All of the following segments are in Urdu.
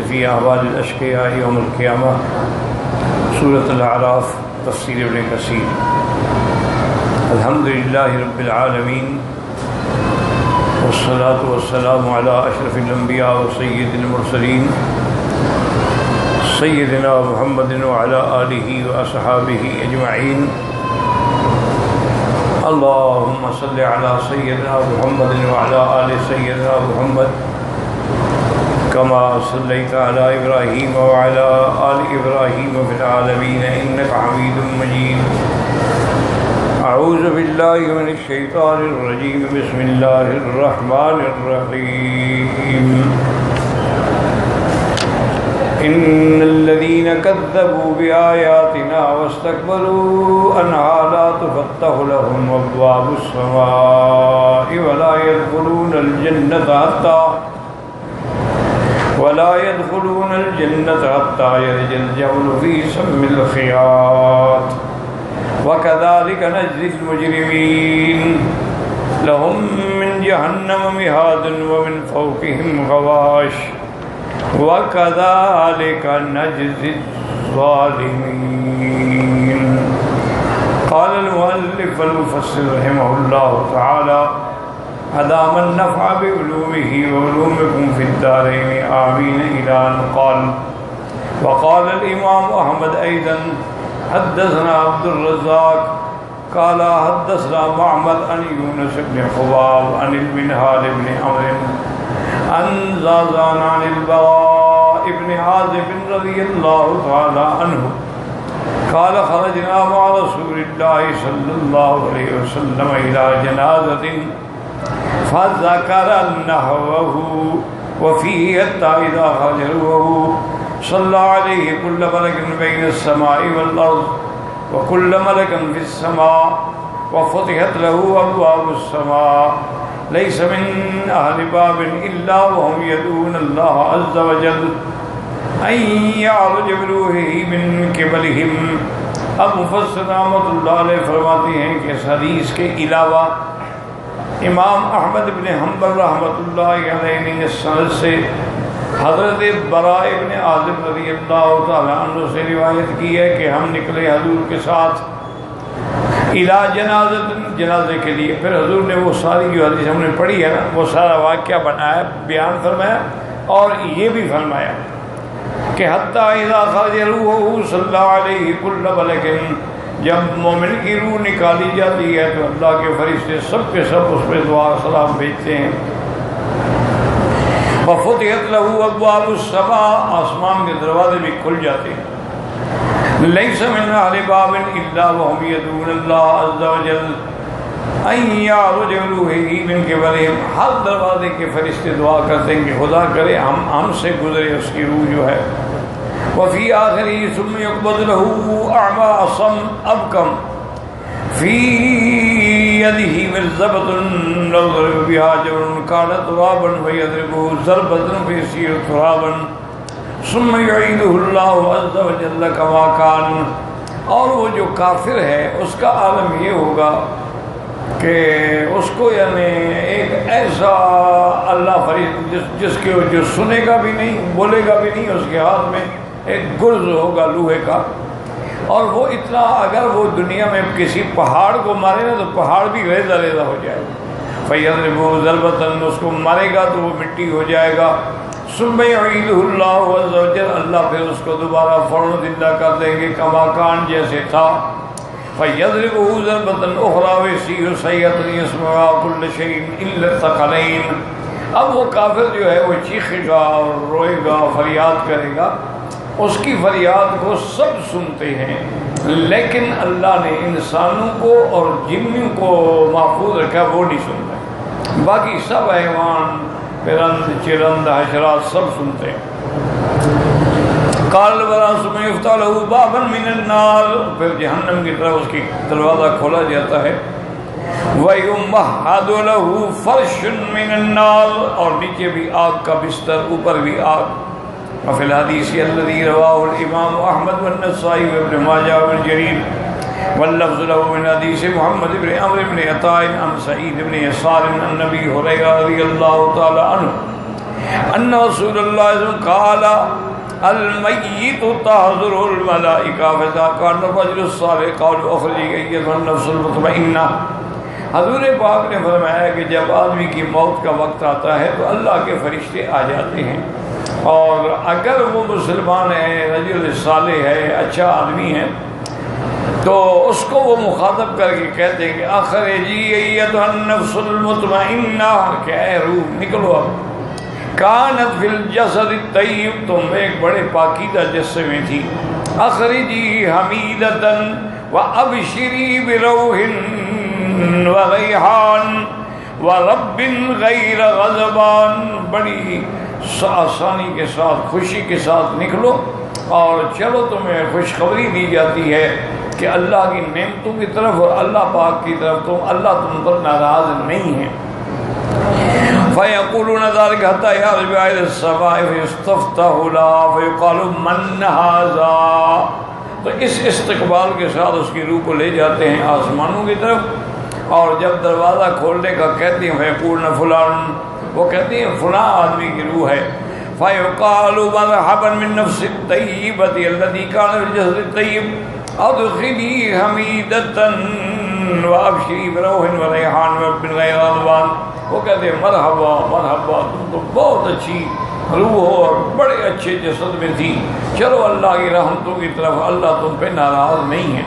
فی احوال الاشقیاء یوم القیامہ، سورۃ الاعراف، تفسیر ابن کثیر۔ الحمدللہ رب العالمین، والصلاة والسلام علی اشرف الانبیاء وسید المرسلین، سیدنا محمد وعلی آلہ واصحابہ اجمعین۔ اللہم صل علی سیدنا محمد وعلی آل سیدنا محمد کما صلیت علی ابراہیم وعلی آل ابراہیم فی العالمین انک حمید مجید۔ اعوذ باللہ من الشیطان الرجیم، بسم اللہ الرحمن الرحیم۔ ان الذین کذبوا بآیاتنا واستکبروا عنہا لا تفتح لهم ابواب السماء ولا يدخلون الجنة حتى يلج الجمل في سم الخياط وكذلك نجزي المجرمين لهم من جهنم مهاد ومن فوقهم غواش وكذلك نجزي الظالمين۔ قال المؤلف المفسر رحمه الله تعالى أدام النفع بعلومه وعلومكم في الدارين آمين إلى أن قال وقال الإمام أحمد أيضا حدثنا عبد الرزاق قال حدثنا معمر عن يونس بن خباب عن المنهال بن عمرو عن زازان عن البراء بن عازب رضي الله تعالى عنه قال خرجنا مع رسول الله صلى الله عليه وسلم إلى جنازة فذكر نحوه وفيه حتى إذا خرج روحه صلى عليه كل ملك بين السماء والأرض وكل ملك في السماء وفتحت له أبواب السماء ليس من أهل باب إلا وهم يدعون الله عز وجل أن يعرج بروحه من قبلهم۔ اب مفسر رحمۃ اللہ علیہ فرماتے ہیں کہ اس حدیث کے علاوہ امام احمد بن حنبل رحمۃ اللہ علیہ نے اس سند سے حضرت براء بن عازب رضی اللہ تعالی عنہ سے روایت کی ہے کہ ہم نکلے حضور کے ساتھ الی جنازت، جنازے کے لیے۔ پھر حضور نے وہ ساری جو حدیث ہم نے پڑھی ہے نا، وہ سارا واقعہ بنایا، بیان فرمایا، اور یہ بھی فرمایا کہ حتی اذا خرج روحہ صلی اللہ علیہ کل ملک، جب مومن کی روح نکالی جاتی ہے تو اللہ کے فرشتے سب کے سب اس پہ دعا سلام بھیجتے ہیں۔ وفتحت له ابواب السماء، آسمان کے دروازے بھی کھل جاتے ہیں۔ لیس من اہل باب الا وهم يدعون الله عز وجل ان يعرج بروحه من قبلهم، ہر دروازے کے فرشتے دعا کرتے ہیں کہ خدا کرے ہم سے گزرے اس کی روح جو ہے۔ وفي آخره ثم يقبض له أعمى أصم أبكم في يده مرزبة يضرب بها جبل كان ترابا فيضربه ضربة فيصير ترابا ثم يعيده الله عز وجل كما كان۔ اور وہ جو کافر ہے اس کا عالم یہ ہوگا کہ اس کو یعنی ایک ایسا اللہ فرشتہ جس کے جو سنے گا بھی نہیں، بولے گا بھی نہیں، اس کے ہاتھ میں ایک گرز ہوگا لوہے کا، اور وہ اتنا اگر وہ دنیا میں کسی پہاڑ کو مارے نا تو پہاڑ بھی ریزہ ریزہ ہو جائے گا۔ فَيَضْرِبُهُ ضَرْبَةً، اس کو مارے گا تو وہ مٹی ہو جائے گا۔ ثُمَّ يُعِيدُهُ اللَّهُ عَزَّ وَجَلَّ، اللہ پھر اس کو دوبارہ فوراً زندہ کر دیں گے، کما کان، جیسے تھا۔ فَيَضْرِبُهُ ضَرْبَةً أُخْرَىٰ وَيَصِيحُ صَيْحَةً يَسْمَعُهَا كُلُّ شَيْءٍ إِلَّا الثَّقَلَيْنِ۔ اب وہ کافر جو ہے وہ چیخے گا اور روئے گا، فریاد کرے گا، اس کی فریاد کو سب سنتے ہیں، لیکن اللہ نے انسانوں کو اور جنوں کو محفوظ رکھا، وہ نہیں سنتے، باقی سب حیوان، پرند، چرند، حشرات سب سنتے ہیں۔ قال البراء ثم يفتح له بابا من النار، پھر جہنم کی طرف اس کی دروازہ کھولا جاتا ہے۔ وَيُمَهَّدُ لَهُ فَرْشٌ مِّنَ النَّارِ، اور نیچے بھی آگ کا بستر، اوپر بھی آگ۔ وفي الحديث الذي رواه الإمام أحمد والنسائي وابن ماجه وابن جرير واللفظ له من حديث محمد بن عمرو بن عطاء عن سعيد بن يسار عن النبي هريرة رضي الله تعالى عنه ان رسول اللہ صلی اللہ علیہ وسلم قال المیت تحضر الملائکہ فاذا کان الرجل الصالح قالوا اخرجی ایتها النفس المطمئنہ۔ حضور پاک نے فرمایا کہ جب آدمی کی موت کا وقت آتا ہے تو اللہ کے فرشتے آ جاتے ہیں، اور اگر وہ مسلمان ہے، رجل صالح ہے، اچھا آدمی ہے، تو اس کو وہ مخاطب کر کے کہتے ہیں کہ اخرجی ایتها النفس المطمئنہ، کہ اے روح نکلو اب، کانت فی الجسد الطیب، تم ایک بڑے پاکیزہ جسم میں تھی، اخرجی حمیدتا وابشری بروح وریحان ورب غیر غضبان، بڑی آسانی کے ساتھ، خوشی کے ساتھ نکلو، اور چلو تمہیں خوشخبری دی جاتی ہے کہ اللہ کی نعمتوں کی طرف اور اللہ پاک کی طرف تو اللہ تم پر ناراض نہیں ہے۔ فَيَقُولُونَ ذَلِكَ حَتَّى يَعْرِجَ إِلَى السَّمَاءِ فَيُسْتَفْتَحُ لَهَا فَيُقَالُ مَنْ هَذَا، تو اس استقبال کے ساتھ اس کی روح کو لے جاتے ہیں آسمانوں کی طرف، اور جب دروازہ کھولنے کا کہتے ہیں فَيَقُولُونَ فُلَانٌ، وہ کہتے ہیں فلاں آدمی کی روح ہے، فَيُقَالُ مَرْحَبًا بِالنَّفْسِ الطَّيِّبَةِ الَّتِي كَانَتْ فِي الْجَسَدِ الطَّيِّبِ ادخلی حمیدتا وابشری بروح وریحان ورب غیر غضبان، وہ کہتے ہیں مرحبا مرحبا، تم تو بہت اچھی روح ہو اور بڑے اچھے جسد میں تھی، چلو اللہ کی رحمتوں کی طرف، اللہ تم پہ ناراض نہیں ہے۔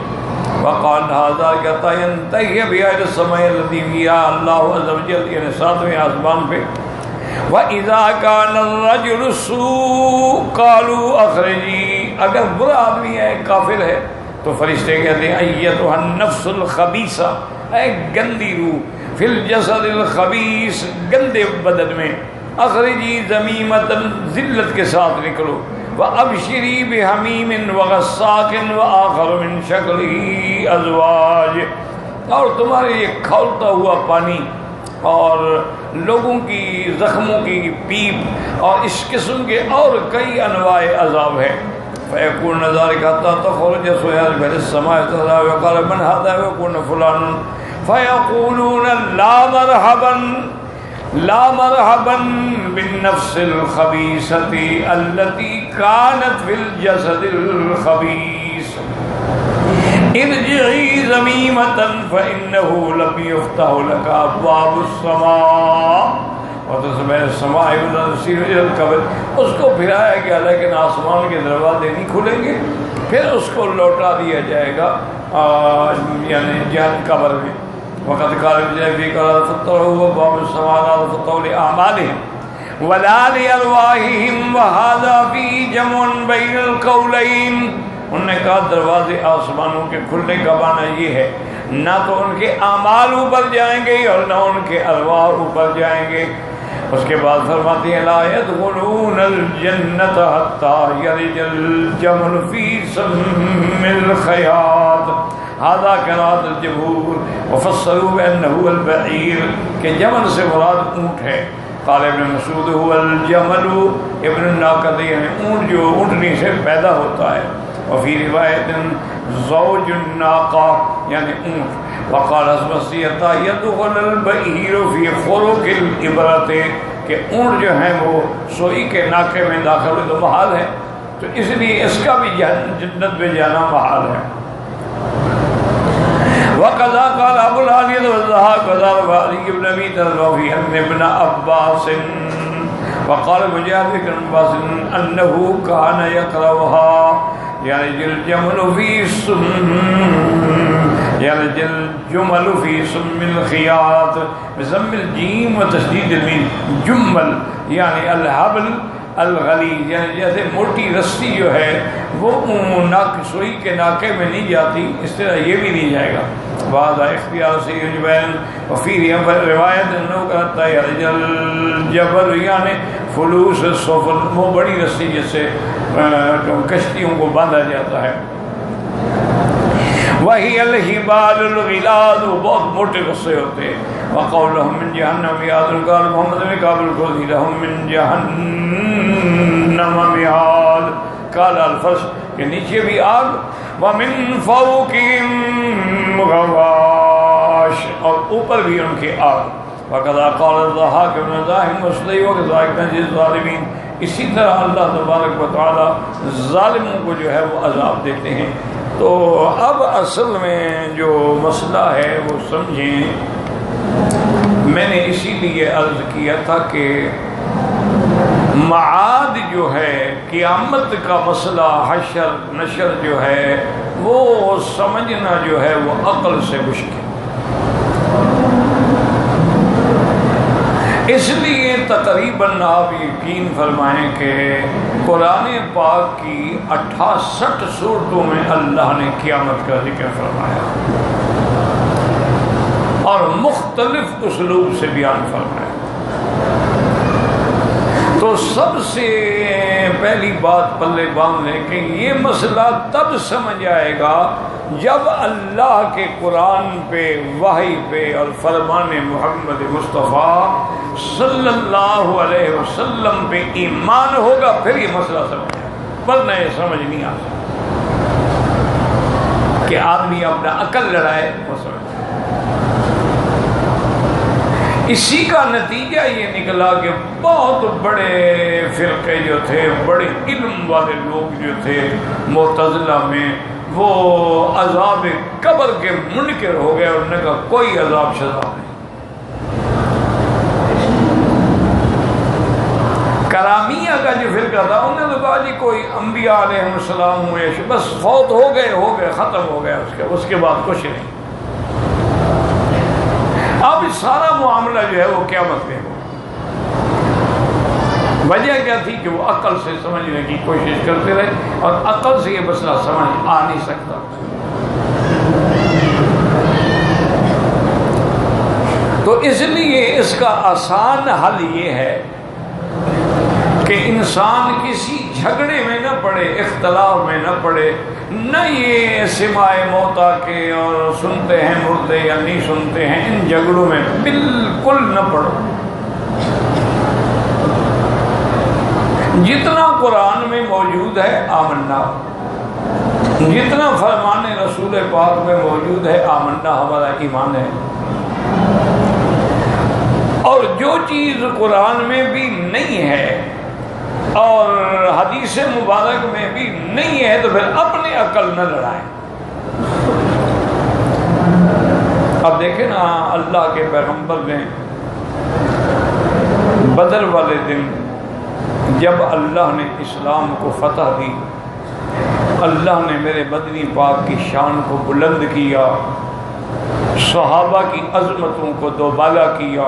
وقال هذا حتى ينتهي بها الى السماء التي فيها الله عز وجل، یعنی ساتویں آسمان پہ۔ وَإِذَا كَانَ الرَّجُلُ السُّوءُ قَالُوا أَخْرِجِي، اگر برا آدمی ہے، کافر ہے، تو فرشتے کہتے ہیں ایتها النفس الخبیثہ، اے گندی روح، فی الجسد الخبیث، گندے بدن میں، اخرجی ذمیمۃ، ذلت کے ساتھ نکلو، وابشری بحمیم وغساق وآخر من شکلہ ازواج، اور تمہارے یہ کھولتا ہوا پانی اور لوگوں کی زخموں کی پیپ اور اس قسم کے اور کئی انواع عذاب ہے۔ فیکون ذلک حتی تخرج سیال بر السماء وقال من هذا ويكون فلان فیقولون لا مرحبا لا مرحبا بالنفس الخبیثة التي كانت في الجسد الخبیث ارجعی ذمیمة فإنه لم يفتح لك أبواب السماء وتصبح السماء تسير إلى القبر، اس کو پھرایا گیا لیکن آسمان کے دروازے نہیں کھلیں گے، پھر اس کو لوٹا دیا جائے گا یعنی جہنم قبر میں۔ وقد قال النبي قال فتحوا أبواب السماء لا تفتحوا لأعمالهم ولا لأرواحهم وهذا فيه جمع بين القولين، انہوں نے کہا دروازے آسمانوں کے کھلنے کا معنی یہ ہے نہ تو ان کے اعمال اوپر جائیں گے اور نہ ان کے ارواح اوپر جائیں گے۔ اس کے بعد فرماتی ہیں لا يدخلون الجنة حتى يلج الجمل في سم الخياط، هذا قراءة الجمهور وفسروا بأنه البعير، کہ جمل سے مراد اونٹ ہے۔ قال ابن مسعود هو الجمل ابن الناقة، یعنی اونٹ جو اونٹنی سے پیدا ہوتا ہے، وفي رواية زوج الناقة یعنی اونٹ۔ وقال اسمسیتا يدخل البعیر فی خرق الابرة، کہ اونٹ جو ہیں وہ سوئی کے ناکے میں داخل ہوئے تو محال ہے، تو اس لیے اس کا بھی جنت میں جانا محال ہے۔ وقضا قال ابو العالیہ والضحاک وزار علی بن ابی طلحہ فی ان ابن عباس وقال مجاہد بن عباس انه كان يقرأها یعنی الجمل فی سم یعنی الجمل فی سم الخیاط بضم الجیم و تشدید المیم، جمل یعنی الحبل الغلیظ، یعنی جیسے موٹی رسی جو ہے وہ سوئی کے ناکے میں نہیں جاتی، اس طرح یہ بھی نہیں جائے گا۔ بعض اختیار سے یجبین وفی روایت انہوں کہتا ہے الجبل یعنی فلوس السفن، وہ بڑی رسی جس سے کشتیوں کو باندھا جاتا ہے۔ وہی الحبال الغلاظ، وہ بہت موٹے رسے ہوتے ہیں۔ وقولهم من جہنم میعاد، قال محمد بن کعب الکوفی لهم من جہنم میعاد، قال الفرش کہ نیچے بھی آگ، ومن فوقهم غواش، اور اوپر بھی ان کی آگ۔ وَقَدْ قَالَ الضَّحَاكُ بْنُ زَاحِمٍ وَسُلَيْمَانُ وَكَذَلِكَ نَجْزِي الظَّالِمِينَ. اسی طرح اللہ تبارک و تعالی ظالموں کو جو ہے وہ عذاب دیتے ہیں. تو اب اصل میں جو مسئلہ ہے وہ سمجھیں. میں نے اسی لیے عرض کیا تھا کہ معاد جو ہے قیامت کا مسئلہ حشر نشر جو ہے وہ سمجھنا جو ہے وہ عقل سے مشکل. اس لیے تقریباً آپ یقین فرمائیں کہ قرآن پاک کی 68 سورتوں میں اللہ نے قیامت کا ذکر فرمایا اور مختلف اسلوب سے بیان فرمایا. تو سب سے پہلی بات پلے باندھ لیں کہ یہ مسئلہ تب سمجھ آئے گا جب اللہ کے قرآن پہ وحی پہ اور فرمان محمد مصطفیٰ صلی اللہ علیہ وسلم پہ ایمان ہوگا پھر یہ مسئلہ سمجھ آئے گا. ورنہ یہ سمجھ نہیں آ سکتا کہ آدمی اپنا عقل لڑائے وہ سمجھ. اسی کا نتیجہ یہ نکلا کہ بہت بڑے فرقے جو تھے بڑے علم والے لوگ جو تھے معتزلہ میں وہ عذاب قبر کے منکر ہو گئے. انہوں نے کہا کوئی عذاب شذاب نہیں. کرامیہ کا جو فرقہ تھا انہوں نے کہا جی کوئی انبیاء علیہ السلام ہوئے بس فوت ہو گئے ختم ہو گیا اس کے بعد کچھ نہیں. اب سارا معاملہ جو ہے وہ قیامت میں ہو. وجہ کیا تھی کہ وہ عقل سے سمجھنے کی کوشش کرتے رہے اور عقل سے یہ مسئلہ سمجھ آ نہیں سکتا. تو اس لیے اس کا آسان حل یہ ہے کہ انسان کسی جھگڑے میں نہ پڑے اختلاف میں نہ پڑے. نہ یہ سماع موتا کے اور سنتے ہیں مردے یا نہیں سنتے ہیں ان جھگڑوں میں بالکل نہ پڑو. جتنا قرآن میں موجود ہے آمنا, جتنا فرمان رسول پاک میں موجود ہے آمنا ہمارا ایمان ہے. اور جو چیز قرآن میں بھی نہیں ہے اور حدیث مبارک میں بھی نہیں ہے تو پھر اپنی عقل نہ لڑائیں. اب دیکھیں نا اللہ کے پیغمبر نے بدر والے دن جب اللہ نے اسلام کو فتح دی, اللہ نے میرے مدنی پاک کی شان کو بلند کیا, صحابہ کی عظمتوں کو دوبالا کیا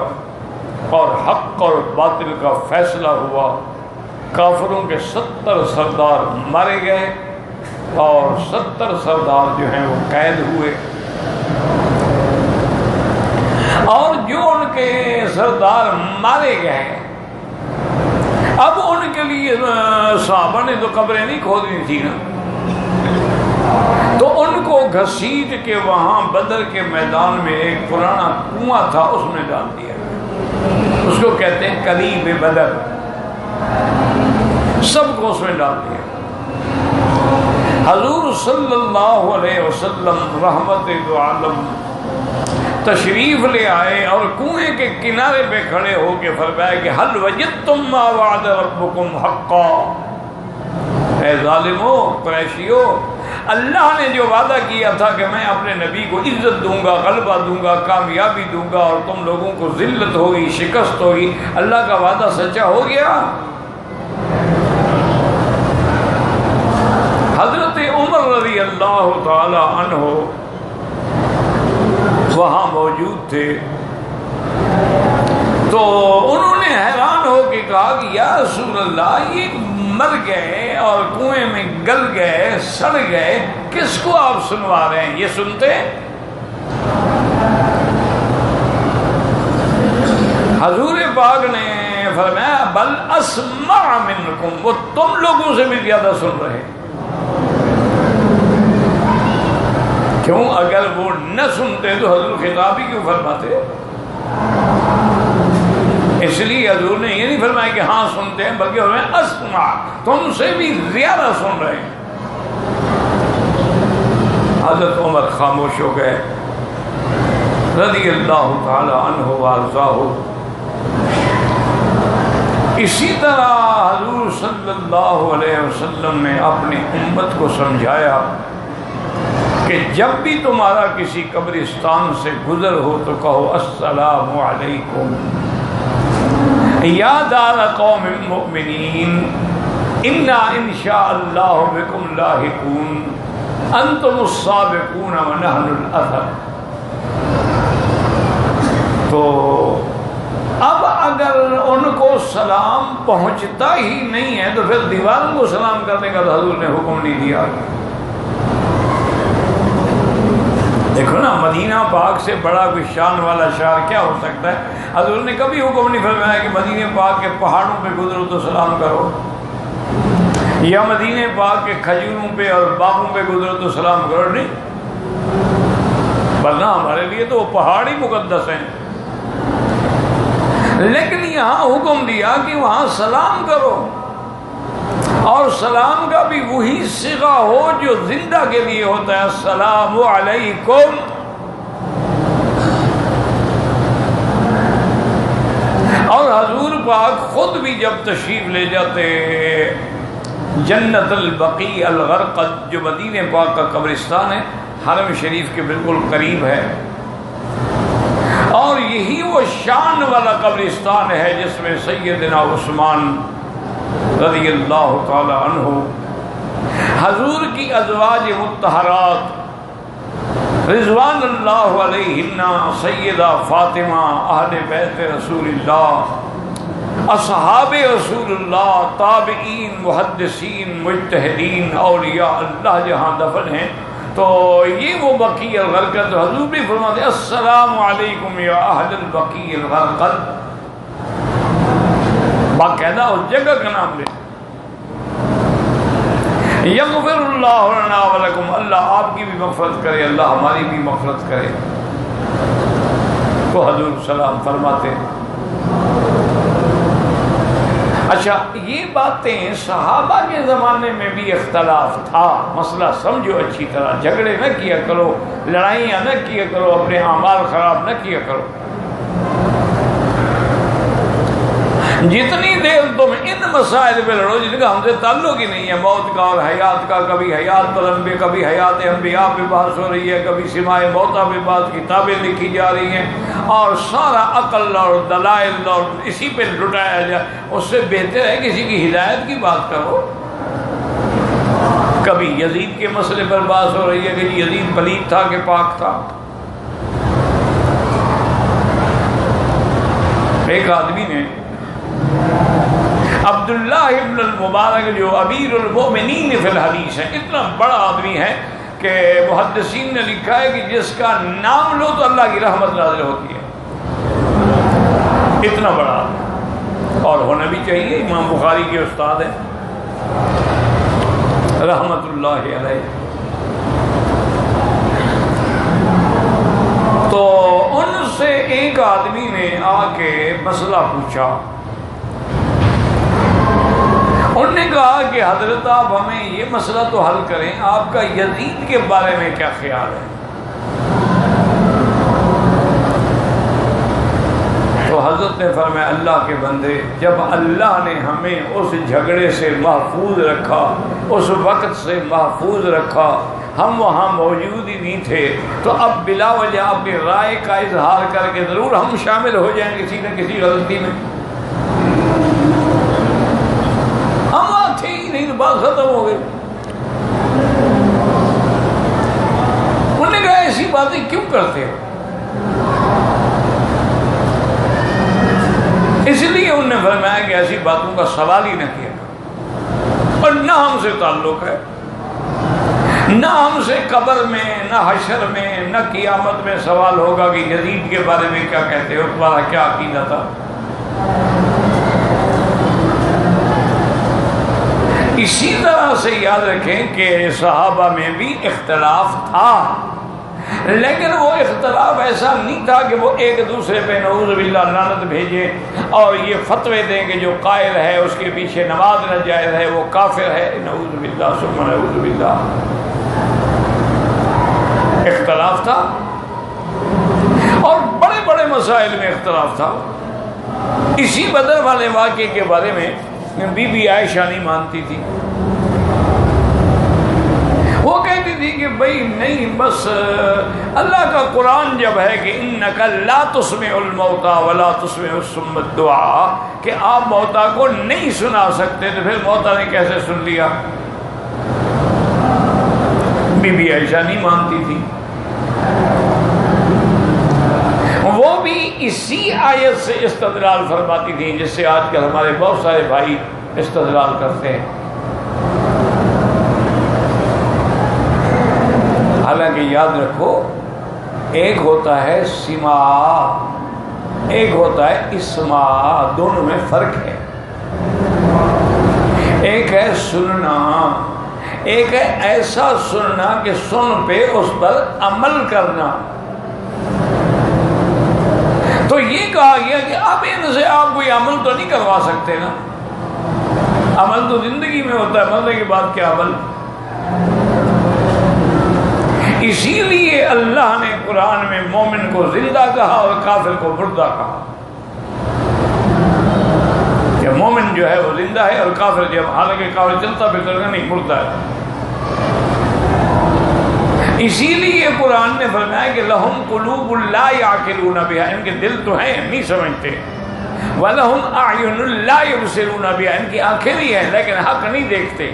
اور حق اور باطل کا فیصلہ ہوا. کافروں کے 70 سردار مارے گئے اور 70 سردار جو ہیں وہ قید ہوئے. اور جو ان کے سردار مارے گئے اب ان کے لیے صحابہ نے تو قبریں نہیں کھودنی تھی نا, تو ان کو گھسیٹ کے وہاں بدر کے میدان میں ایک پرانا کنواں تھا اس میں ڈال دیا. اس کو کہتے ہیں قریب بدر. سب کو اس میں ڈال دیا. حضور صلی اللہ علیہ وسلم رحمت دو عالم تشریف لے آئے اور کنویں کے کنارے پہ کھڑے ہو کے فرمایا کہ حل وجدتم ما وعد ربکم حقا. اے ظالمو قریشیو, اللہ نے جو وعدہ کیا تھا کہ میں اپنے نبی کو عزت دوں گا, غلبہ دوں گا, کامیابی دوں گا اور تم لوگوں کو ذلت ہوگی, شکست ہوگی, اللہ کا وعدہ سچا ہو گیا. حضرت عمر رضی اللہ تعالی عنہ وہاں موجود تھے تو انہوں نے حیران ہو کے کہا کہ یا رسول اللہ یہ مر گئے اور کنویں میں گل گئے, سڑ گئے, کس کو آپ سنوا رہے ہیں؟ یہ سنتے. حضور پاک نے فرمایا بل اسمع منکم, وہ تم لوگوں سے بھی زیادہ سن رہے. کیوں؟ اگر وہ نہ سنتے تو حضور خطاب ہی کیوں فرماتے؟ اس لیے حضور نے یہ نہیں فرمایا کہ ہاں سنتے ہیں, بلکہ فرمایا اسمع, تم سے بھی زیادہ سن رہے ہیں. حضرت عمر خاموش ہو گئے. رضی اللہ تعالی عنہ وارضاہ۔ اسی طرح حضور صلی اللہ علیہ وسلم نے اپنی امت کو سمجھایا کہ جب بھی تمہارا کسی قبرستان سے گزر ہو تو کہو السلام علیکم یا دار قوم مؤمنین انا انشاء اللہ بکم لاحقون انتم السابقون ونحن الاثر۔ تو اب اگر ان کو سلام پہنچتا ہی نہیں ہے تو پھر دیواروں کو سلام کرنے کا تو حضور نے حکم نہیں دیا۔ دیکھو نا، مدینہ پاک سے بڑا کوئی شان والا شہر کیا ہو سکتا ہے؟ حضور نے کبھی حکم نہیں فرمایا کہ مدینہ پاک کے پہاڑوں پہ گزرو تو سلام کرو، یا مدینہ پاک کے کھجوروں پہ اور باغوں پہ گزرو تو سلام کرو، نہیں، ورنہ ہمارے لیے تو وہ پہاڑ ہی مقدس ہیں۔ لیکن یہاں حکم دیا کہ وہاں سلام کرو، اور سلام کا بھی وہی صیغہ ہو جو زندہ کے لیے ہوتا ہے، السلام علیکم۔ اور حضور پاک خود بھی جب تشریف لے جاتے جنت البقیع الغرقد، جو مدینہ پاک کا قبرستان ہے، حرم شریف کے بالکل قریب ہے، اور یہی وہ شان والا قبرستان ہے جس میں سیدنا عثمان رضی اللہ تعالی عنہ، حضور کی ازواج مطہرات رضوان اللہ علیہن، سیدہ فاطمہ، اہل بیت رسول اللہ، اصحاب رسول اللہ، تابعین، محدثین، مجتہدین، اولیاء اللہ جہاں دفن ہیں۔ تو یہ وہ بقیع الغرقد، حضور بھی فرماتے ہیں السلام علیکم یا اہل البقیع الغرقد، باقاعدہ اس جگہ کا نام لے۔ یغفر اللہ لنا ولکم، اللہ آپ کی بھی مغفرت کرے، اللہ ہماری بھی مغفرت کرے۔ تو حضور سلام فرماتے ہیں۔ اچھا، یہ باتیں صحابہ کے زمانے میں بھی اختلاف تھا، مسئلہ سمجھو اچھی طرح، جھگڑے نہ کیا کرو، لڑائیاں نہ کیا کرو، اپنے اعمال خراب نہ کیا کرو۔ جتنی دیر تم ان مسائل پہ لڑو جن کا ہم سے تعلق ہی نہیں ہے، موت کا اور حیات کا، کبھی حیات پر انبیاء، کبھی حیات انبیاء پہ بحث ہو رہی ہے، کبھی سماع موتیٰ پہ بات، کتابیں لکھی جا رہی ہیں، اور سارا عقل اور دلائل اور اسی پہ لٹایا جائے، اس سے بہتر ہے کسی کی ہدایت کی بات کرو۔ کبھی یزید کے مسئلے پر بحث ہو رہی ہے کہ یزید پلید تھا کہ پاک تھا۔ ایک آدمی نے عبداللہ ابن المبارک، جو امیر المؤمنین فی الحدیث ہے، اتنا بڑا آدمی ہے کہ محدثین نے لکھا ہے کہ جس کا نام لو تو اللہ کی رحمت نازل ہوتی ہے، اتنا بڑا آدمی، اور ہونا بھی چاہیے۔ امام بخاری کے استاد ہیں رحمت اللہ علیہ۔ تو ان سے ایک آدمی نے آ کے مسئلہ پوچھا، انہوں نے کہا کہ حضرت آپ ہمیں یہ مسئلہ تو حل کریں، آپ کا یزید کے بارے میں کیا خیال ہے؟ تو حضرت نے فرمایا اللہ کے بندے، جب اللہ نے ہمیں اس جھگڑے سے محفوظ رکھا، اس وقت سے محفوظ رکھا، ہم وہاں موجود ہی نہیں تھے، تو اب بلا وجہ اپنی رائے کا اظہار کر کے ضرور ہم شامل ہو جائیں کسی نہ کسی غلطی میں، ہم وہاں تھے ہی نہیں تو بات ختم ہو گئی۔ انہوں نے کہا ایسی باتیں کیوں کرتے ہو؟ اس لیے انہوں نے فرمایا کہ ایسی باتوں کا سوال ہی نہ کیا کرو، اور نہ ہم سے تعلق ہے، نہ ہم سے قبر میں، نہ حشر میں، نہ قیامت میں سوال ہوگا کہ یزید کے بارے میں کیا کہتے ہو، تمہارا کیا عقیدہ تھا۔ اسی طرح سے یاد رکھیں کہ صحابہ میں بھی اختلاف تھا، لیکن وہ اختلاف ایسا نہیں تھا کہ وہ ایک دوسرے پہ نعوذ باللہ لعنت بھیجیں اور یہ فتوے دیں کہ جو قائل ہے اس کے پیچھے نماز ناجائز ہے، وہ کافر ہے، نعوذ باللہ ثم نعوذ باللہ۔ اختلاف تھا، مسائل میں اختلاف تھا. اسی بدر والے واقعے کے بارے میں بی بی عائشہ نہیں مانتی تھی. وہ کہتی تھی کہ بھئی نہیں، بس اللہ کا قرآن جب ہے کہ اِنَّكَ لَا تُسْمِعُ الْمَوْتَى وَلَا تُسْمِعُ الصُّمَّ الدُّعَاء، کہ آپ موتیٰ کو نہیں سنا سکتے، تو پھر موتیٰ نے کیسے سن لیا؟ بی بی عائشہ نہیں مانتی تھی. وہ بھی اسی آیت سے استدلال فرماتی تھی جس سے آج کل ہمارے بہت سارے بھائی استدلال کرتے ہیں. حالانکہ یاد رکھو، ایک ہوتا ہے سماع، ایک ہوتا ہے اسماع، دونوں میں فرق ہے. ایک ہے سننا، ایک ہے ایسا سننا کہ سن پہ اس پر عمل کرنا. تو یہ کہا گیا کہ اب ان سے آپ کوئی عمل تو نہیں کروا سکتے نا. عمل تو زندگی میں ہوتا ہے، مرنے کے بعد کیا عمل؟ اسی لیے اللہ نے قرآن میں مومن کو زندہ کہا اور کافر کو مردہ کہا. کہ مومن جو ہے وہ زندہ ہے اور کافر جب، حالانکہ کافر چلتا پھرتا نہیں، مردہ ہے. اسی لیے قرآن نے فرمایا کہ لہم قلوب لا یعقلون بہا، ان کے دل تو ہیں نہیں سمجھتے. وَلَهُمْ أَعْيُنٌ لَا يُبْصِرُونَ بِهَا، ان کی آنکھیں بھی ہیں لیکن حق نہیں دیکھتے.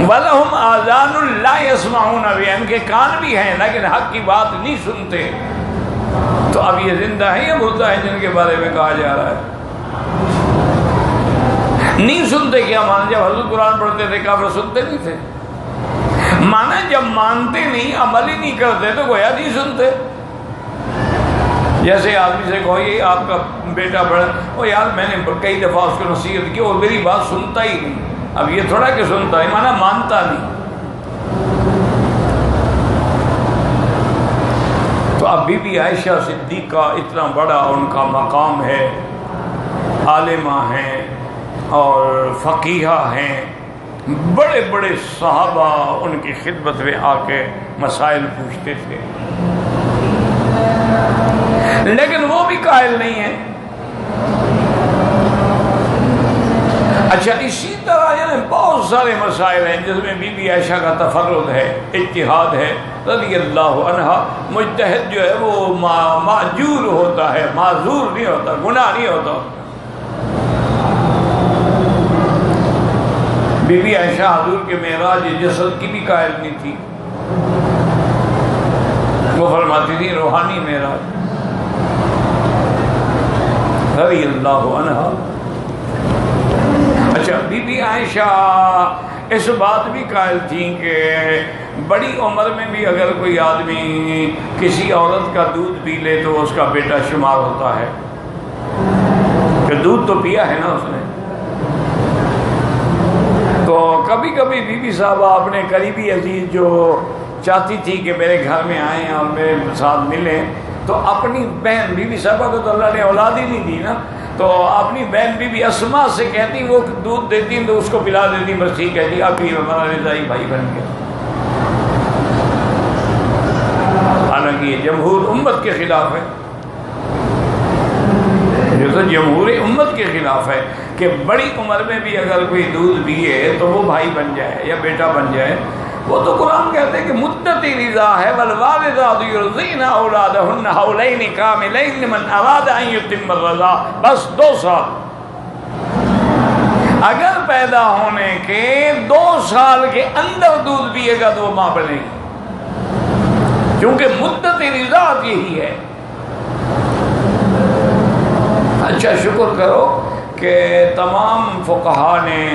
وَلَهُمْ آذَانٌ لَا يَسْمَعُونَ بِهَا، ان کے کان بھی ہیں لیکن حق کی بات نہیں سنتے. تو اب یہ زندہ ہیں یا مردہ ہیں جن کے بارے میں کہا جا رہا ہے؟ نہیں سنتے. کیا مانا؟ جب حضرت قرآن پڑھتے تھے کافر سنتے نہیں تھے. مانا جب مانتے نہیں، عمل ہی نہیں کرتے تو گویا نہیں سنتے. جیسے آدمی سے کہو یہ آپ کا بیٹا بڑا، او یار میں نے کئی دفعہ اس کو نصیحت کی اور میری بات سنتا ہی نہیں. اب یہ تھوڑا کہ سنتا ہے، مانا مانتا نہیں. تو اب بی بی عائشہ صدیقہ اتنا بڑا ان کا مقام ہے، عالمہ ہیں اور فقیہہ ہیں، بڑے بڑے صحابہ ان کی خدمت میں آ کے مسائل پوچھتے تھے، لیکن وہ بھی قائل نہیں ہیں. اچھا، اسی طرح یعنی بہت سارے مسائل ہیں جس میں بی بی عائشہ کا تفرد ہے، اجتہاد ہے رضی اللہ عنہا. مجتہد جو ہے وہ معجور ہوتا ہے، معذور نہیں ہوتا، گناہ نہیں ہوتا. بی بی عائشہ حضور کے معراج جسد کی بھی قائل نہیں تھی. وہ فرماتی تھی روحانی معراج رضی اللہ عنہا. اچھا، بی بی عائشہ اس بات بھی قائل تھیں کہ بڑی عمر میں بھی اگر کوئی آدمی کسی عورت کا دودھ پی لے تو اس کا بیٹا شمار ہوتا ہے، کہ دودھ تو پیا ہے نا اس نے. تو کبھی کبھی بی بی صاحبہ اپنے قریبی عزیز جو چاہتی تھی کہ میرے گھر میں آئیں اور میرے ساتھ ملیں، تو اپنی بہن بی بی صاحبہ کو تو اللہ نے اولاد ہی نہیں دی نا، تو اپنی بہن بی بی اسما سے کہتی، وہ دودھ دیتی تو اس کو پلا دیتی، بس ٹھیک ہے جی اب یہ ہمارا رضائی بھائی بن گیا. حالانکہ یہ جمہور امت کے خلاف ہے، یہ تو جمہور امت کے خلاف ہے کہ بڑی عمر میں بھی اگر کوئی دودھ پیے تو وہ بھائی بن جائے یا بیٹا بن جائے. وہ تو قرآن کہتے ہیں کہ مدت رضا ہے، والوالدات یرضعن اولادہن حولین کاملین لمن اراد ان یتم الرضاع. بس 2 سال، اگر پیدا ہونے کے 2 سال کے اندر دودھ پیے گا تو وہ ماں بنے گی، کیونکہ مدت رضا یہی ہے. اچھا، شکر کرو کہ تمام فقہا نے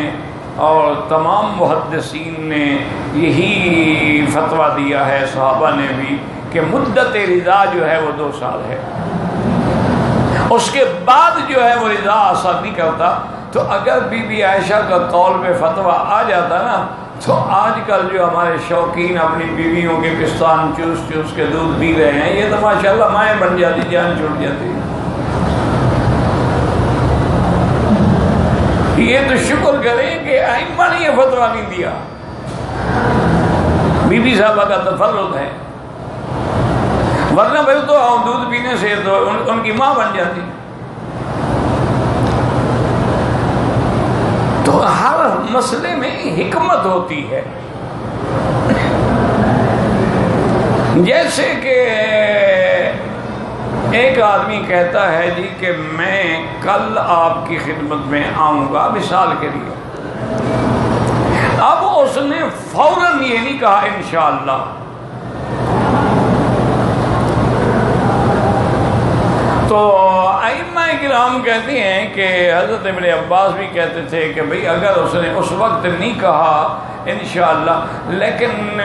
اور تمام محدثین نے یہی فتویٰ دیا ہے، صحابہ نے بھی، کہ مدت رضا جو ہے وہ 2 سال ہے. اس کے بعد جو ہے وہ رضا اثر نہیں کرتا. تو اگر بی بی عائشہ کا قول پہ فتویٰ آ جاتا نا، تو آج کل جو ہمارے شوقین اپنی بیویوں کے پستان چوس چوس کے دودھ پی رہے ہیں، یہ تو ماشاءاللہ مائیں بن جاتی، جان چھوٹ جاتی. یہ تو شکر کریں کہ ائمہ نے یہ فتویٰ نہیں دیا. بی بی صاحبہ کا تفرد ہے. ورنہ بھائی تو دودھ پینے سے تو ان کی ماں بن جاتی. تو ہر مسئلے میں حکمت ہوتی ہے. جیسے کہ ایک آدمی کہتا ہے جی کہ میں کل آپ کی خدمت میں آؤں گا مثال کے لیے. اب اس نے فوراً یہ نہیں کہا انشاءاللہ. تو ائمہ کرام کہتے ہیں کہ حضرت ابن عباس بھی کہتے تھے کہ بھئی اگر اس نے اس وقت نہیں کہا انشاءاللہ لیکن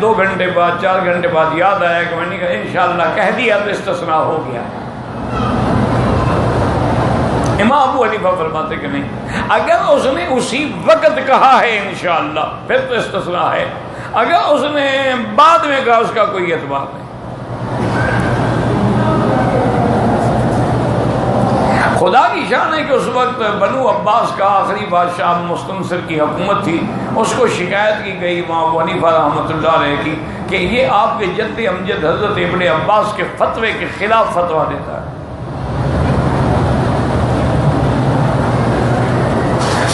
2 گھنٹے بعد 4 گھنٹے بعد یاد آیا کہ میں نے کہا انشاءاللہ کہہ دیا تو استثناء ہو گیا. امام ابو حنیفہ فرماتے کہ نہیں، اگر اس نے اسی وقت کہا ہے انشاءاللہ پھر تو استثناء ہے، اگر اس نے بعد میں کہا اس کا کوئی اعتبار نہیں. خدا کی شان ہے کہ اس وقت بنو عباس کا آخری بادشاہ مستنصر کی حکومت تھی. اس کو شکایت کی گئی امام ابو حنیفہ رحمۃ اللہ علیہ کی کہ یہ آپ کے جد امجد حضرت ابن عباس کے فتوے کے خلاف فتویٰ دیتا ہے.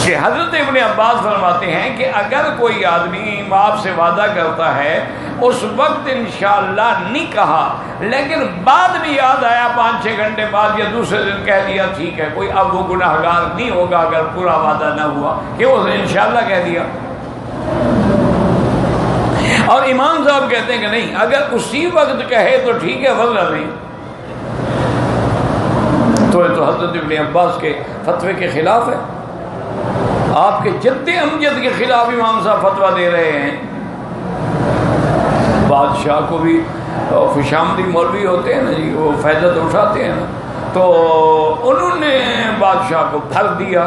کہ حضرت ابن عباس فرماتے ہیں کہ اگر کوئی آدمی آپ سے وعدہ کرتا ہے اس وقت انشاءاللہ نہیں کہا لیکن بعد میں یاد آیا 5-6 گھنٹے بعد یا دوسرے دن کہہ دیا ٹھیک ہے، کوئی اب وہ گناہ گار نہیں ہوگا اگر پورا وعدہ نہ ہوا کہ وہ انشاءاللہ کہہ دیا. اور امام صاحب کہتے ہیں کہ نہیں، اگر اسی وقت کہے تو ٹھیک ہے ورنہ نہیں. تو یہ تو حضرت ابن عباس کے فتوے کے خلاف ہے. آپ کے جد امجد کے خلاف امام صاحب فتویٰ دے رہے ہیں. بادشاہ کو بھی خوشامدی مولوی ہوتے ہیں نا جی، وہ فائدہ تو اٹھاتے ہیں نا، تو انہوں نے بادشاہ کو بھر دیا.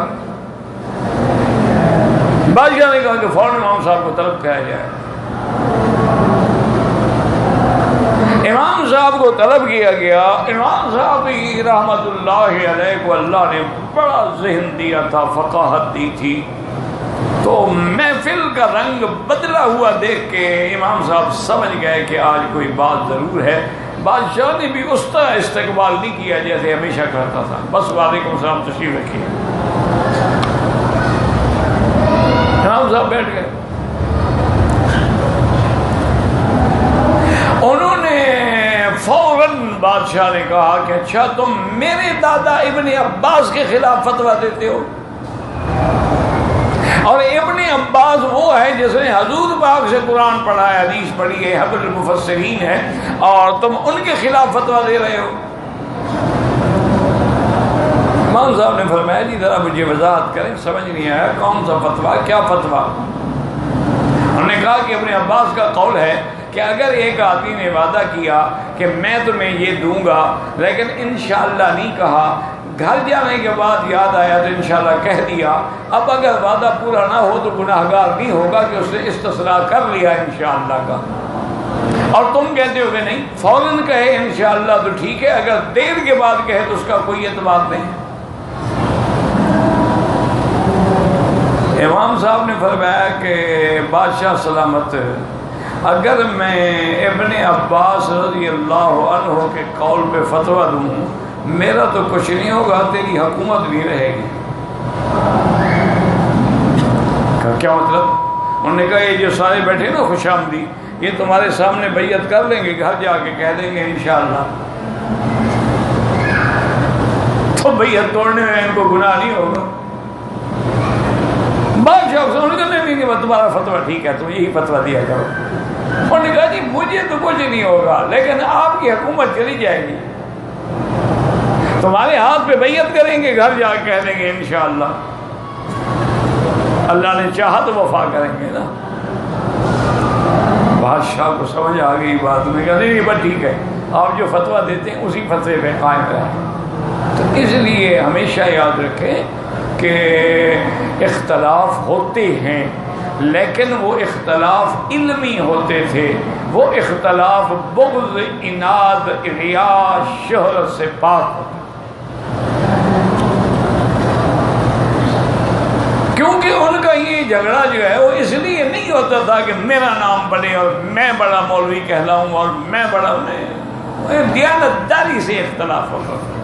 بادشاہ نے کہا کہ فوراً امام صاحب کو طلب کیا جائے. امام صاحب کو طلب کیا گیا. امام صاحب رحمت اللہ علیہ کو اللہ نے بڑا ذہن دیا تھا، فقاہت دی تھی. تو محفل کا رنگ بدلا ہوا دیکھ کے امام صاحب سمجھ گئے کہ آج کوئی بات ضرور ہے. بادشاہ نے بھی اس طرح استقبال نہیں کیا جیسے ہمیشہ کرتا تھا. بس وعلیکم السلام تشریف رکھیے. امام صاحب بیٹھ گئے. انہوں نے فوراً بادشاہ نے کہا کہ اچھا تم میرے دادا ابن عباس کے خلاف فتویٰ دیتے ہو، اور ابن عباس وہ ہے جس نے حضور پاک سے قرآن پڑھا ہے، حدیث پڑھی ہے، حبر المفسرین ہے، اور تم ان کے خلاف فتویٰ دے رہے ہو. امام صاحب نے فرمایا جی ذرا مجھے وضاحت کریں، سمجھ نہیں آیا کون سا فتویٰ، کیا فتویٰ. انہوں نے کہا کہ ابن عباس کا قول ہے کہ اگر ایک آدمی نے وعدہ کیا کہ میں تمہیں یہ دوں گا لیکن انشاءاللہ نہیں کہا، گھر جانے کے بعد یاد آیا تو انشاءاللہ کہہ دیا، اب اگر وعدہ پورا نہ ہو تو گناہ گار نہیں ہوگا کہ اس نے استثناء کر لیا انشاءاللہ کا. اور تم کہتے ہو کہ نہیں، فوراً کہے انشاءاللہ تو ٹھیک ہے، اگر دیر کے بعد کہے تو اس کا کوئی اعتبار نہیں. امام صاحب نے فرمایا کہ بادشاہ سلامت، اگر میں ابن عباس رضی اللہ عنہ کے قول پہ فتویٰ دوں میرا تو کچھ نہیں ہوگا، تیری حکومت بھی رہے گی. کیا مطلب؟ انہوں نے کہا یہ جو سارے بیٹھے نا خوش آمدی، یہ تمہارے سامنے بیعت کر لیں گے، گھر جا کے کہہ دیں گے انشاءاللہ، تو بیعت توڑنے میں ان کو گناہ نہیں ہوگا. بادشاہ انہوں نے کہا نہیں تمہارا فتویٰ ٹھیک ہے، تم یہی فتویٰ دیا کرو. انہوں نے کہا جی مجھے تو کچھ نہیں ہوگا لیکن آپ کی حکومت چلی جائے گی، تمہارے ہاتھ پہ بیعت کریں گے، گھر جا کے کہہ دیں گے انشاءاللہ، اللہ نے چاہا تو وفا کریں گے نا. بادشاہ کو سمجھ آ گئی بات میں، کہا نہیں بس ٹھیک ہے، آپ جو فتویٰ دیتے ہیں اسی فتوے پہ قائم رہیں. تو اس لیے ہمیشہ یاد رکھیں کہ اختلاف ہوتے ہیں لیکن وہ اختلاف علمی ہوتے تھے، وہ اختلاف بغض، عناد، ریا، شہرت سے پاک ہوتے. کیونکہ ان کا یہ جھگڑا جو ہے وہ اس لیے نہیں ہوتا تھا کہ میرا نام بنے اور میں بڑا مولوی کہلاؤں اور میں بڑا، دیانتداری سے اختلاف ہوتا تھا،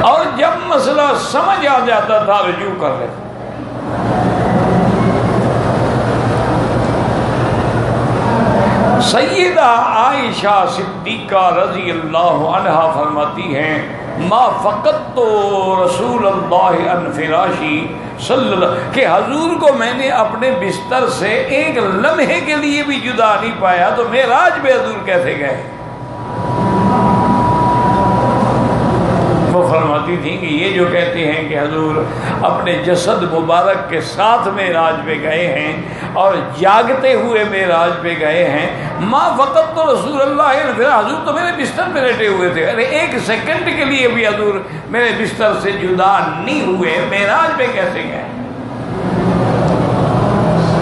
اور جب مسئلہ سمجھ آ جاتا تھا رجوع کر لیتے۔ سیدہ عائشہ صدیقہ رضی اللہ عنہا فرماتی ہیں ما فقدت رسول اللہ عن فراشی صلی اللہ، کہ حضور کو میں نے اپنے بستر سے ایک لمحے کے لیے بھی جدا نہیں پایا، تو معراج میں حضور کیسے گئے؟ وہ فرماتی تھیں کہ یہ جو کہتے ہیں کہ حضور اپنے جسد مبارک کے ساتھ معراج پہ گئے ہیں اور جاگتے ہوئے معراج پہ گئے ہیں، ما فقط تو رسول اللہ، حضور تو میرے بستر پہ لیٹے ہوئے تھے، ارے ایک سیکنڈ کے لیے بھی حضور میرے بستر سے جدا نہیں ہوئے، معراج پہ کیسے گئے؟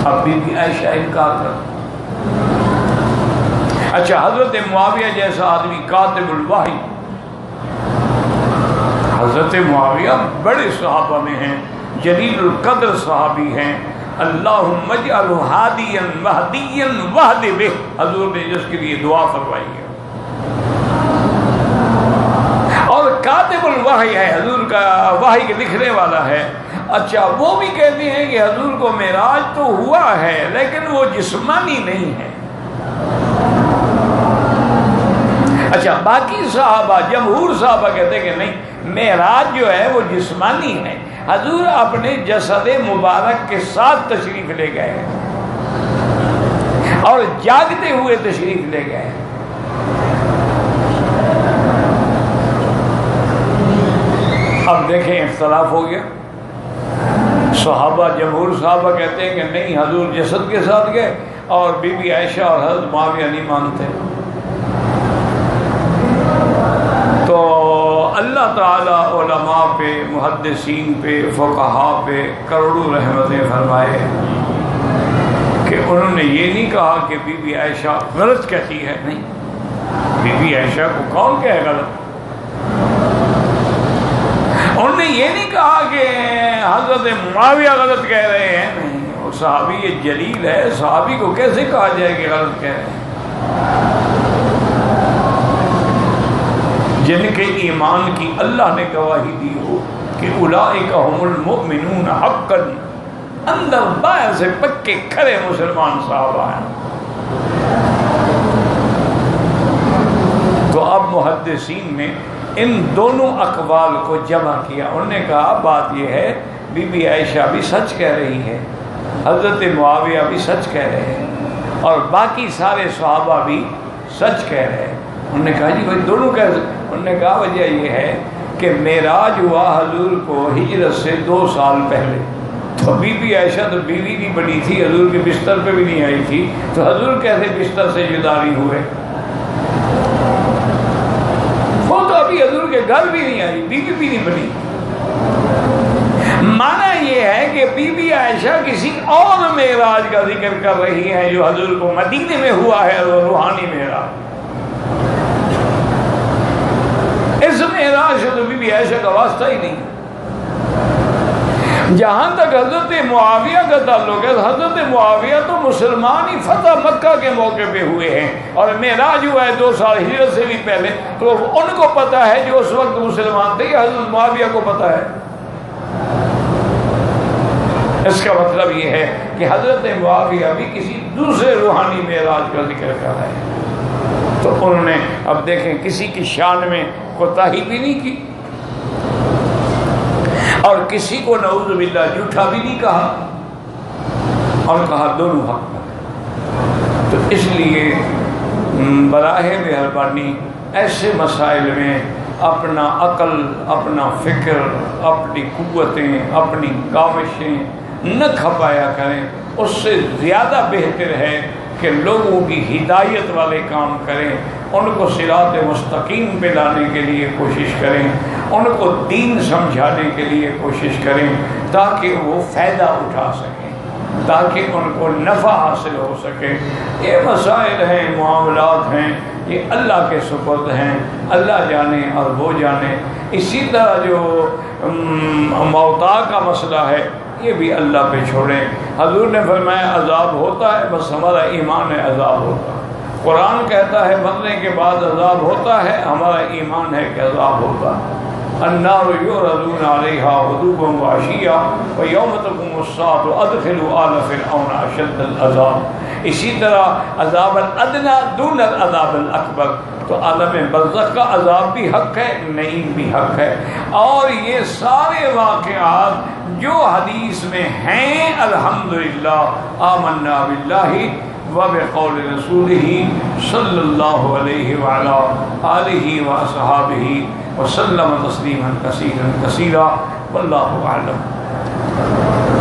اب بی عائشہ انکار کر۔ اچھا، حضرت معاویہ جیسا آدمی کاتب الوحی، حضرت معاویہ بڑے صحابہ میں ہیں، جلیل القدر صحابی ہیں، اللہم اجعلہ ہادیا مہدیا واہد بہ، حضور نے جس کے لیے دعا فرمائی ہے، اور کاتب الوحی ہے، حضور کا وحی کے لکھنے والا ہے۔ اچھا، وہ بھی کہتے ہیں کہ حضور کو معراج تو ہوا ہے لیکن وہ جسمانی نہیں ہے۔ اچھا، باقی صحابہ، جمہور صحابہ کہتے ہیں کہ نہیں، معراج جو ہے وہ جسمانی ہے، حضور اپنے جسد مبارک کے ساتھ تشریف لے گئے اور جاگتے ہوئے تشریف لے گئے۔ اب دیکھیں اختلاف ہو گیا، صحابہ، جمہور صحابہ کہتے ہیں کہ نہیں، حضور جسد کے ساتھ گئے، اور بی بی عائشہ اور حضرت معاویہ نہیں مانتے۔ تو اللہ تعالیٰ علماء پہ، محدثین پہ، فقہاء پہ کروڑوں رحمتیں فرمائے کہ انہوں نے یہ نہیں کہا کہ بی بی عائشہ غلط کہتی ہے، نہیں، بی بی عائشہ کو کون کہے غلط؟ انہوں نے یہ نہیں کہا کہ حضرت معاویہ غلط کہہ رہے ہیں، نہیں، وہ صحابی یہ جلیل ہے، صحابی کو کیسے کہا جائے کہ غلط کہہ رہے ہیں؟ جن کے ایمان کی اللہ نے گواہی دی ہو کہ اولئک هم المؤمنون حقا، اندر باہر سے پکے کھڑے مسلمان صحابہ ہیں۔ تو اب محدثین نے ان دونوں اقوال کو جمع کیا، انہوں نے کہا بات یہ ہے، بی بی عائشہ بھی سچ کہہ رہی ہے، حضرت معاویہ بھی سچ کہہ رہے ہیں، اور باقی سارے صحابہ بھی سچ کہہ رہے ہیں۔ انہوں نے کہا جی بھائی دونوں کیسے؟ انہوں نے کہا وجہ یہ ہے کہ معراج ہوا حضور کو ہجرت سے 2 سال پہلے، تو بی بی عائشہ تو بیوی بھی بڑی تھی، حضور کے بستر پہ بھی نہیں آئی تھی، تو حضور کیسے بستر سے جدا نہیں ہوئے؟ وہ تو ابھی حضور کے گھر بھی نہیں آئی، بیوی بھی نہیں بنی۔ معنی یہ ہے کہ بی بی عائشہ کسی اور معراج کا ذکر کر رہی ہیں جو حضور کو مدینے میں ہوا ہے، اور روحانی معراج۔ اس معراج سے تو بی بی عائشہ کا واسطہ ہی نہیں۔ جہاں تک حضرت معاویہ کا تعلق ہے، حضرت معاویہ تو مسلمان ہی فتح مکہ کے موقع پہ ہوئے ہیں، اور معراج ہوا ہے 2 سال ہجرت سے بھی پہلے، تو ان کو پتہ ہے جو اس وقت مسلمان تھے، یا حضرت معاویہ کو پتہ ہے؟ اس کا مطلب یہ ہے کہ حضرت معاویہ بھی کسی دوسرے روحانی معراج کا ذکر کر رہے ہیں۔ تو انہوں نے اب دیکھیں کسی کی شان میں کوتاہی بھی نہیں کی، اور کسی کو نعوذ باللہ جھوٹا بھی نہیں کہا، اور کہا دونوں حق پر۔ تو اس لیے براہ مہربانی ایسے مسائل میں اپنا عقل، اپنا فکر، اپنی قوتیں، اپنی کاوشیں نہ کھپایا کریں۔ اس سے زیادہ بہتر ہے کہ لوگوں کی ہدایت والے کام کریں، ان کو صراط مستقیم پہ لانے کے لیے کوشش کریں، ان کو دین سمجھانے کے لیے کوشش کریں، تاکہ وہ فائدہ اٹھا سکیں، تاکہ ان کو نفع حاصل ہو سکے۔ یہ مسائل ہیں، معاملات ہیں، یہ اللہ کے سپرد ہیں، اللہ جانے اور وہ جانے۔ اسی طرح جو موتا کا مسئلہ ہے، یہ بھی اللہ پہ چھوڑیں۔ حضور نے فرمایا عذاب ہوتا ہے، بس ہمارا ایمان ہے عذاب ہوتا ہے۔ قرآن کہتا ہے مرنے کے بعد عذاب ہوتا ہے، ہمارا ایمان ہے کہ عذاب ہوتا ہے۔ النار یعرضون علیہا غدوا وعشیا ویوم تقوم الساعة ادخلوا آل فرعون اشد العذاب۔ اسی طرح عذاب الادنی دون العذاب الاکبر، تو عالم برزخ کا عذاب بھی حق ہے، نعیم بھی حق ہے۔ اور یہ سارے واقعات جو حدیث میں ہیں الحمدللہ آمنا باللہ وبقول رسولہ صلی اللہ علیہ وعلا آلہ وصحابہ وسلم تسلیما کثیرا کثیرا واللہ اعلم۔